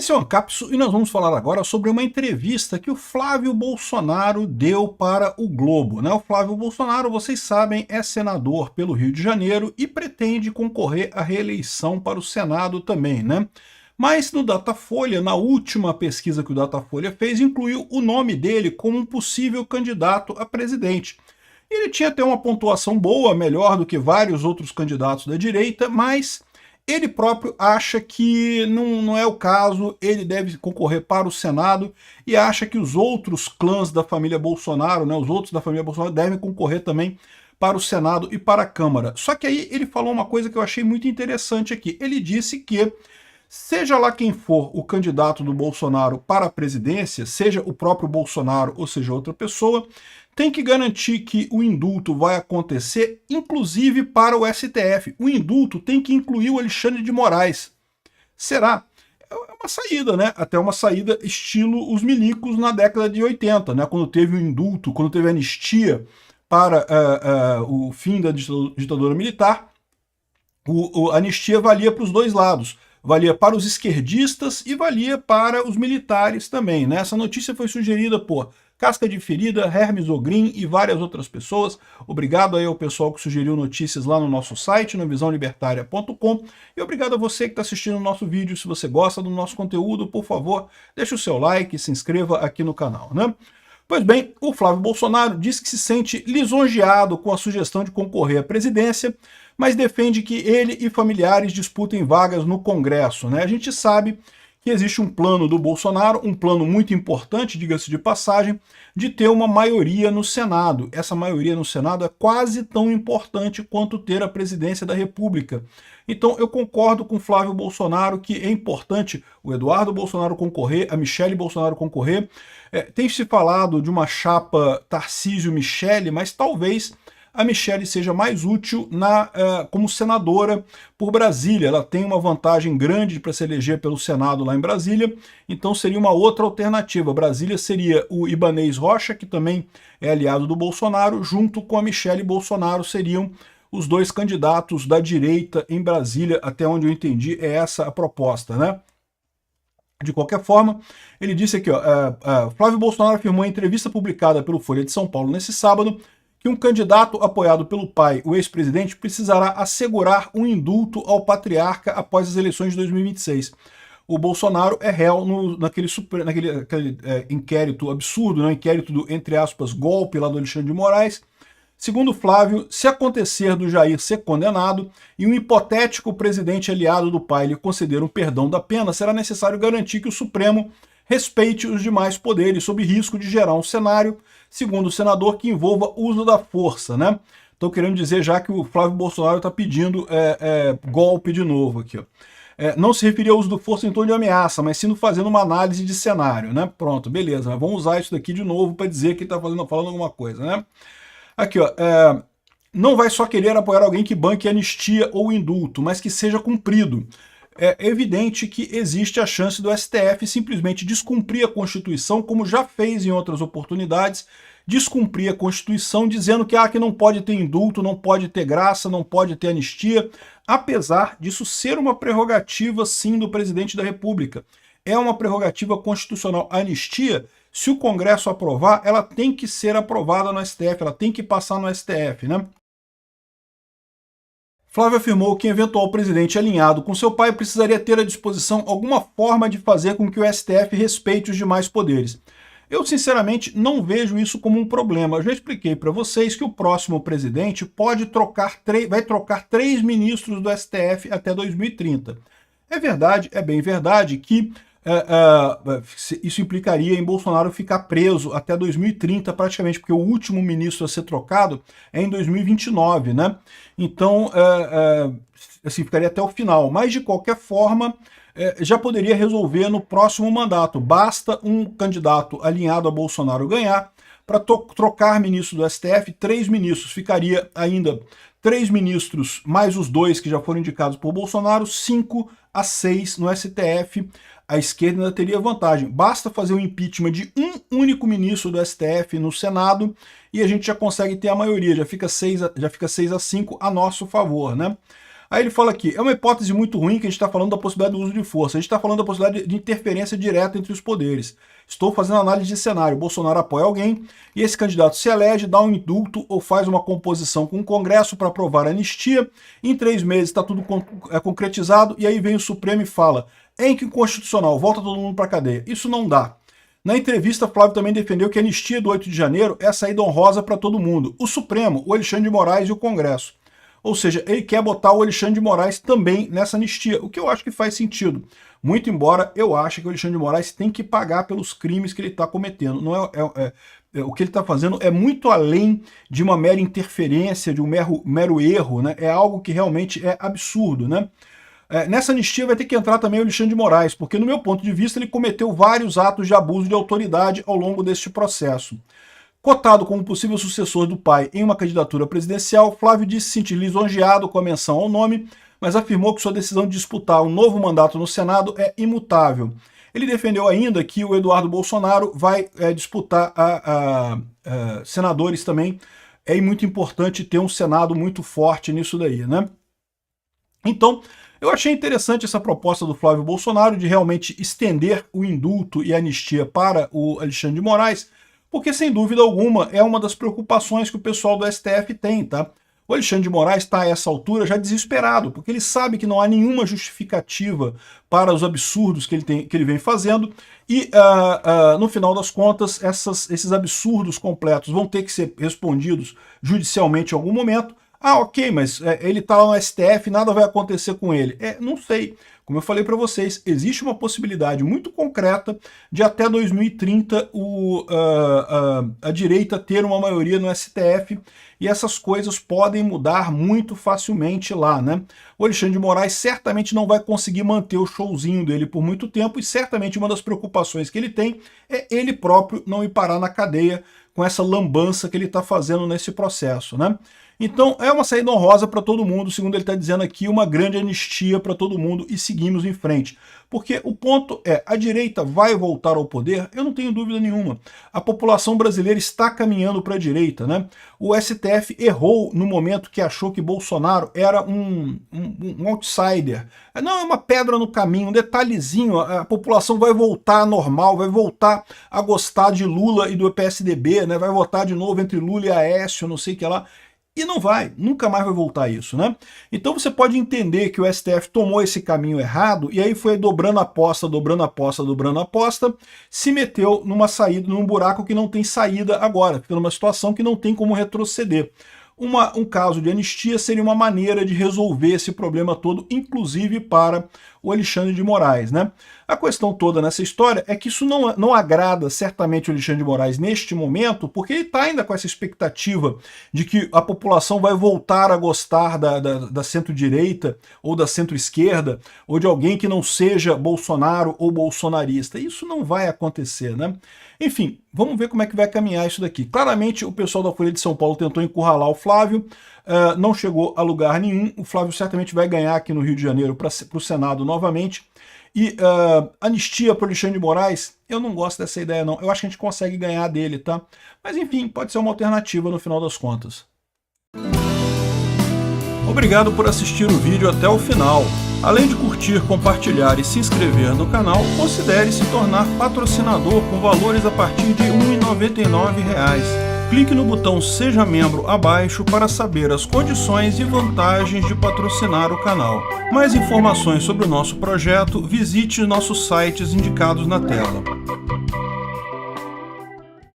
Esse é o Ancapsu e nós vamos falar agora sobre uma entrevista que o Flávio Bolsonaro deu para o Globo, né? O Flávio Bolsonaro, vocês sabem, é senador pelo Rio de Janeiro e pretende concorrer à reeleição para o Senado também, né? Mas no Datafolha, na última pesquisa que o Datafolha fez, incluiu o nome dele como um possível candidato a presidente. Ele tinha até uma pontuação boa, melhor do que vários outros candidatos da direita, mas ele próprio acha que não é o caso, ele deve concorrer para o Senado e acha que os outros clãs da família Bolsonaro, né, os outros da família Bolsonaro devem concorrer também para o Senado e para a Câmara. Só que aí ele falou uma coisa que eu achei muito interessante aqui. Ele disse que seja lá quem for o candidato do Bolsonaro para a presidência, seja o próprio Bolsonaro ou seja outra pessoa, tem que garantir que o indulto vai acontecer, inclusive para o STF. O indulto tem que incluir o Alexandre de Moraes. Será? É uma saída, né? Até uma saída estilo os milicos na década de 80, né? Quando teve o indulto, quando teve a anistia para o fim da ditadura militar, a anistia valia para os dois lados. Valia para os esquerdistas e valia para os militares também, né? Essa notícia foi sugerida por Casca de Ferida, Hermes Ogrin e várias outras pessoas. Obrigado aí ao pessoal que sugeriu notícias lá no nosso site, no visãolibertaria.com. E obrigado a você que está assistindo o nosso vídeo. Se você gosta do nosso conteúdo, por favor, deixe o seu like e se inscreva aqui no canal, né? Pois bem, o Flávio Bolsonaro diz que se sente lisonjeado com a sugestão de concorrer à presidência, mas defende que ele e familiares disputem vagas no Congresso, né? A gente sabe que existe um plano do Bolsonaro, um plano muito importante, diga-se de passagem, de ter uma maioria no Senado. Essa maioria no Senado é quase tão importante quanto ter a presidência da República. Então eu concordo com Flávio Bolsonaro que é importante o Eduardo Bolsonaro concorrer, a Michele Bolsonaro concorrer. Tem se falado de uma chapa Tarcísio-Michele, mas talvez a Michele seja mais útil como senadora por Brasília. Ela tem uma vantagem grande para se eleger pelo Senado lá em Brasília, então seria uma outra alternativa. Brasília seria o Ibanez Rocha, que também é aliado do Bolsonaro, junto com a Michele Bolsonaro seriam os dois candidatos da direita em Brasília, até onde eu entendi é essa a proposta, né? De qualquer forma, ele disse aqui, Flávio Bolsonaro afirmou em entrevista publicada pelo Folha de São Paulo nesse sábado que um candidato apoiado pelo pai, o ex-presidente, precisará assegurar um indulto ao patriarca após as eleições de 2026. O Bolsonaro é réu naquele inquérito absurdo, né? Inquérito do, entre aspas, golpe lá do Alexandre de Moraes. Segundo Flávio, se acontecer do Jair ser condenado e um hipotético presidente aliado do pai lhe conceder um perdão da pena, será necessário garantir que o Supremo respeite os demais poderes, sob risco de gerar um cenário, segundo o senador, que envolva uso da força, né? Estou querendo dizer já que o Flávio Bolsonaro está pedindo golpe de novo aqui, ó. Não se referia ao uso da força em tom de ameaça, mas sim fazendo uma análise de cenário, né? Pronto, beleza, mas vamos usar isso daqui de novo para dizer que ele está falando alguma coisa, né? Aqui, ó, não vai só querer apoiar alguém que banque anistia ou indulto, mas que seja cumprido. É evidente que existe a chance do STF simplesmente descumprir a Constituição, como já fez em outras oportunidades, descumprir a Constituição dizendo que não pode ter indulto, não pode ter graça, não pode ter anistia, apesar disso ser uma prerrogativa, sim, do presidente da República. É uma prerrogativa constitucional. A anistia, se o Congresso aprovar, ela tem que ser aprovada no STF, ela tem que passar no STF, né? Flávio afirmou que eventual presidente alinhado com seu pai precisaria ter à disposição alguma forma de fazer com que o STF respeite os demais poderes. Eu, sinceramente, não vejo isso como um problema. Eu já expliquei para vocês que o próximo presidente vai trocar 3 ministros do STF até 2030. É verdade, é bem verdade que isso implicaria em Bolsonaro ficar preso até 2030 praticamente, porque o último ministro a ser trocado é em 2029, né? Então, assim, ficaria até o final. Mas, de qualquer forma, já poderia resolver no próximo mandato. Basta um candidato alinhado a Bolsonaro ganhar para trocar ministro do STF, 3 ministros. Ficaria ainda 3 ministros, mais os 2 que já foram indicados por Bolsonaro, 5 a 6 no STF. A esquerda ainda teria vantagem. Basta fazer o impeachment de um único ministro do STF no Senado e a gente já consegue ter a maioria, já fica 6 a 5 a nosso favor, né? Aí ele fala aqui, é uma hipótese muito ruim que a gente está falando da possibilidade do uso de força, a gente está falando da possibilidade de interferência direta entre os poderes. Estou fazendo análise de cenário, Bolsonaro apoia alguém e esse candidato se elege, dá um indulto ou faz uma composição com o Congresso para aprovar a anistia, em 3 meses está tudo concretizado e aí vem o Supremo e fala, é inconstitucional, volta todo mundo para a cadeia. Isso não dá. Na entrevista, Flávio também defendeu que a anistia do 8 de janeiro é a saída honrosa para todo mundo, o Supremo, o Alexandre de Moraes e o Congresso. Ou seja, ele quer botar o Alexandre de Moraes também nessa anistia, o que eu acho que faz sentido. Muito embora eu ache que o Alexandre de Moraes tem que pagar pelos crimes que ele está cometendo. Não o que ele está fazendo é muito além de uma mera interferência, de um mero erro, né? É algo que realmente é absurdo, né? Nessa anistia vai ter que entrar também o Alexandre de Moraes, porque no meu ponto de vista ele cometeu vários atos de abuso de autoridade ao longo deste processo. Cotado como possível sucessor do pai em uma candidatura presidencial, Flávio disse se sentir lisonjeado com a menção ao nome, mas afirmou que sua decisão de disputar um novo mandato no Senado é imutável. Ele defendeu ainda que o Eduardo Bolsonaro vai disputar senadores também. É muito importante ter um Senado muito forte nisso daí, né? Então, eu achei interessante essa proposta do Flávio Bolsonaro de realmente estender o indulto e a anistia para o Alexandre de Moraes, porque, sem dúvida alguma, é uma das preocupações que o pessoal do STF tem, tá? O Alexandre de Moraes está a essa altura já desesperado, porque ele sabe que não há nenhuma justificativa para os absurdos que ele vem fazendo, e, no final das contas, esses absurdos completos vão ter que ser respondidos judicialmente em algum momento. Ah, ok, mas ele está lá no STF, nada vai acontecer com ele. Não sei. Como eu falei para vocês, existe uma possibilidade muito concreta de até 2030 a direita ter uma maioria no STF e essas coisas podem mudar muito facilmente lá, né? O Alexandre de Moraes certamente não vai conseguir manter o showzinho dele por muito tempo e certamente uma das preocupações que ele tem é ele próprio não ir parar na cadeia com essa lambança que ele está fazendo nesse processo, né? Então é uma saída honrosa para todo mundo, segundo ele está dizendo aqui, uma grande anistia para todo mundo e seguimos em frente. Porque o ponto é, a direita vai voltar ao poder? Eu não tenho dúvida nenhuma. A população brasileira está caminhando para a direita, né? O STF errou no momento que achou que Bolsonaro era um outsider. Não, é uma pedra no caminho, um detalhezinho, a população vai voltar normal, vai voltar a gostar de Lula e do PSDB, né? Vai votar de novo entre Lula e Aécio, não sei o que lá. E não vai, nunca mais vai voltar isso, né? Então você pode entender que o STF tomou esse caminho errado e aí foi dobrando a aposta, dobrando a aposta, dobrando a aposta, se meteu numa saída, num buraco que não tem saída agora, fica numa situação que não tem como retroceder. Um caso de anistia seria uma maneira de resolver esse problema todo, inclusive para o Alexandre de Moraes, né? A questão toda nessa história é que isso não agrada certamente o Alexandre de Moraes neste momento, porque ele está ainda com essa expectativa de que a população vai voltar a gostar da centro-direita ou da centro-esquerda, ou de alguém que não seja Bolsonaro ou bolsonarista. Isso não vai acontecer, né? Enfim, vamos ver como é que vai caminhar isso daqui. Claramente o pessoal da Folha de São Paulo tentou encurralar o Flávio, não chegou a lugar nenhum. O Flávio certamente vai ganhar aqui no Rio de Janeiro para o Senado novamente. E anistia para o Alexandre de Moraes, eu não gosto dessa ideia não. Eu acho que a gente consegue ganhar dele, tá? Mas enfim, pode ser uma alternativa no final das contas. Obrigado por assistir o vídeo até o final. Além de curtir, compartilhar e se inscrever no canal, considere se tornar patrocinador com valores a partir de R$ 1,99. Clique no botão Seja Membro abaixo para saber as condições e vantagens de patrocinar o canal. Mais informações sobre o nosso projeto, visite nossos sites indicados na tela.